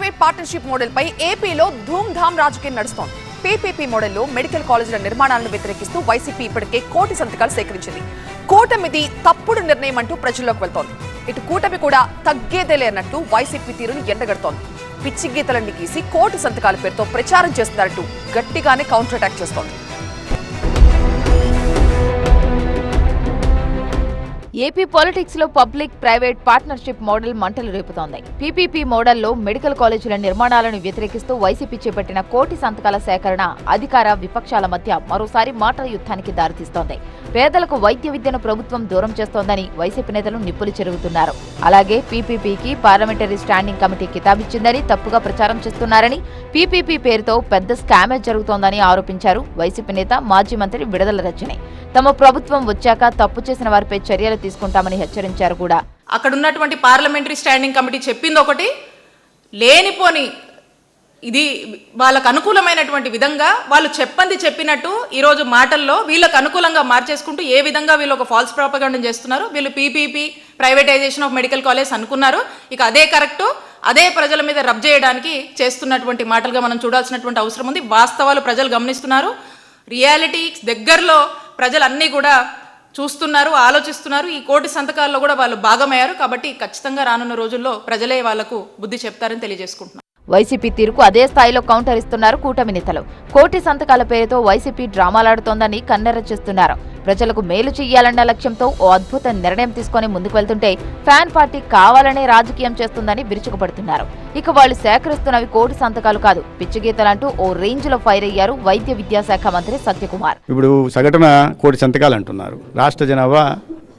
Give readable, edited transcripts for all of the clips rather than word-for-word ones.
Private partnership model పై ఏపీలో ధూమ్ ధామ్ రాజకీయం నడుస్తోంది. పీపీపీ మోడల్లో మెడికల్ కాలేజీల నిర్మాణాలను వ్యతిరేకిస్తూ వైసీపీ ఇప్పటికే కోటి సంతకాలు సేకరించింది. కూటమిది తప్పుడు నిర్ణయం అంటూ ప్రజల్లోకి వెళ్తోంది. ఇటు కూటమి కూడా తగ్గేదేలే అన్నట్టు వైసీపీ తీరును ఎండగడుతోంది. పిచ్చి గీతలన్నీ గీసి కోటి సంతకాల పేరుతో ప్రచారం చేస్తున్నారంటూ గట్టిగానే కౌంటర్ అటాక్ చేస్తోంది. ఏపీ పాలిటిక్స్ లో పబ్లిక్ ప్రైవేట్ పార్ట్నర్షిప్ మోడల్ మంటలు రేపుతోంది. పీపీపీ మోడల్లో మెడికల్ కాలేజీల నిర్మాణాలను వ్యతిరేకిస్తూ వైసీపీ చేపట్టిన కోటి సంతకాల సేకరణ అధికార విపక్షాల మధ్య మరోసారి మాటల యుద్ధానికి దారితీస్తోంది. పేదలకు వైద్య విద్యను ప్రభుత్వం దూరం చేస్తోందని వైసీపీ నేతలు నిప్పులు చెరుగుతున్నారు. అలాగే పీపీపీకి పార్లమెంటరీ స్టాండింగ్ కమిటీ కితాబిచ్చిందని తప్పుగా ప్రచారం చేస్తున్నారని, పీపీపీ పేరుతో పెద్ద స్కామే జరుగుతోందని ఆరోపించారు వైసీపీ నేత మాజీ మంత్రి విడదల రజని. తమ ప్రభుత్వం వచ్చాక తప్పు చేసిన వారిపై చర్యలు తీసుకుంటామని హెచ్చరించారు కూడా. అక్కడ ఉన్నటువంటి పార్లమెంటరీ స్టాండింగ్ కమిటీ చెప్పింది ఒకటి, లేనిపోని ఇది వాళ్ళకు అనుకూలమైనటువంటి విధంగా వాళ్ళు చెప్పినట్టు ఈరోజు మాటల్లో వీళ్ళకు అనుకూలంగా మార్చేసుకుంటూ ఏ విధంగా వీళ్ళు ఒక ఫాల్స్ ప్రాపగండా చేస్తున్నారు. వీళ్ళు PPP privatisation of medical college అనుకున్నారు. ఇక అదే కరెక్టు, అదే ప్రజల మీద రబ్ చేయడానికి చేస్తున్నటువంటి మాటలుగా మనం చూడాల్సినటువంటి అవసరం ఉంది. వాస్తవాలు ప్రజలు గమనిస్తున్నారు. రియాలిటీ దగ్గరలో ప్రజలన్నీ కూడా చూస్తున్నారు, ఆలోచిస్తున్నారు. ఈ కోటి సంతకాల్లో కూడా వాళ్ళు భాగమయ్యారు. కాబట్టి ఖచ్చితంగా రానున్న రోజుల్లో ప్రజలే వాళ్లకు బుద్ధి చెప్తారని తెలియజేసుకుంటున్నారు. వైసీపీ తీరుకు అదే స్థాయిలో కౌంటర్ ఇస్తున్నారు కూటమి నేతలు. కోటి సంతకాల పేరుతో వైసీపీ డ్రామాలాడుతోందని కన్నెర్ర చేస్తున్నారు. ప్రజలకు మేలు చెయ్యాలన్న లక్ష్యంతో ఓ అద్భుత నిర్ణయం తీసుకుని ముందుకు వెళ్తుంటే ఫ్యాన్ పార్టీ కావాలనే రాజకీయం చేస్తుందని విరుచుకుపడుతున్నారు. ఇక వాళ్ళు సేకరిస్తున్నవి కోటి సంతకాలు కాదు, పిచ్చిగీతలంటూ ఓ రేంజ్ లో ఫైర్ అయ్యారు వైద్య విద్యాశాఖ మంత్రి సత్యకుమార్. ఇప్పుడు సగటున కోటి సంతకాలు అంటున్నారు. రాష్ట్ర జనాభా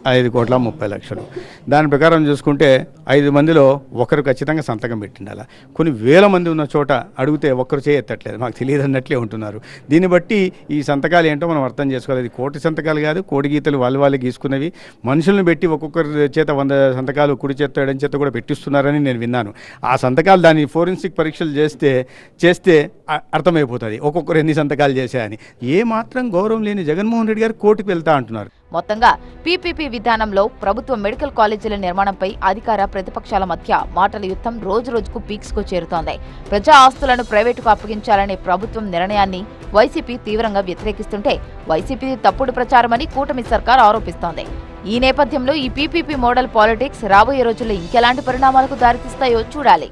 5,30,00,000. దాని ప్రకారం చూసుకుంటే 5 మందిలో ఒకరు ఖచ్చితంగా సంతకం పెట్టిండాల. కొన్ని వేల మంది ఉన్న చోట అడిగితే ఒక్కరు చేయెత్తట్లేదు, మాకు తెలియదు అన్నట్లే ఉంటున్నారు. దీన్ని బట్టి ఈ సంతకాలు ఏంటో మనం అర్థం చేసుకోవాలి. ఇది కోటి సంతకాలు కాదు, కోడి గీతలు వాళ్ళు గీసుకున్నవి. మనుషులను పెట్టి ఒక్కొక్కరి చేత 100 సంతకాలు కుడి చేత ఎడం చేత కూడా పెట్టిస్తున్నారని నేను విన్నాను. ఆ సంతకాలు దాన్ని ఫోరెన్సిక్ పరీక్షలు చేస్తే అర్థమైపోతుంది ఒక్కొక్కరు ఎన్ని సంతకాలు చేశాయని. ఏ మాత్రం గౌరవం లేని జగన్మోహన్ రెడ్డి గారు కోర్టుకు వెళ్తా అంటున్నారు. మొత్తంగా పీపీపీ విధానంలో ప్రభుత్వ మెడికల్ కాలేజీల నిర్మాణంపై అధికార ప్రతిపక్షాల మధ్య మాటల యుద్ధం రోజురోజుకు పీక్స్ కు చేరుతోంది. ప్రజా ఆస్తులను ప్రైవేటుకు అప్పగించాలనే ప్రభుత్వం నిర్ణయాన్ని వైసీపీ తీవ్రంగా వ్యతిరేకిస్తుంటే వైసీపీ తప్పుడు ప్రచారమని కూటమి సర్కార్ ఆరోపిస్తోంది. ఈ నేపథ్యంలో ఈ పీపీపీ మోడల్ పాలిటిక్స్ రాబోయే రోజుల్లో ఇంకెలాంటి పరిణామాలకు దారితీస్తాయో చూడాలి.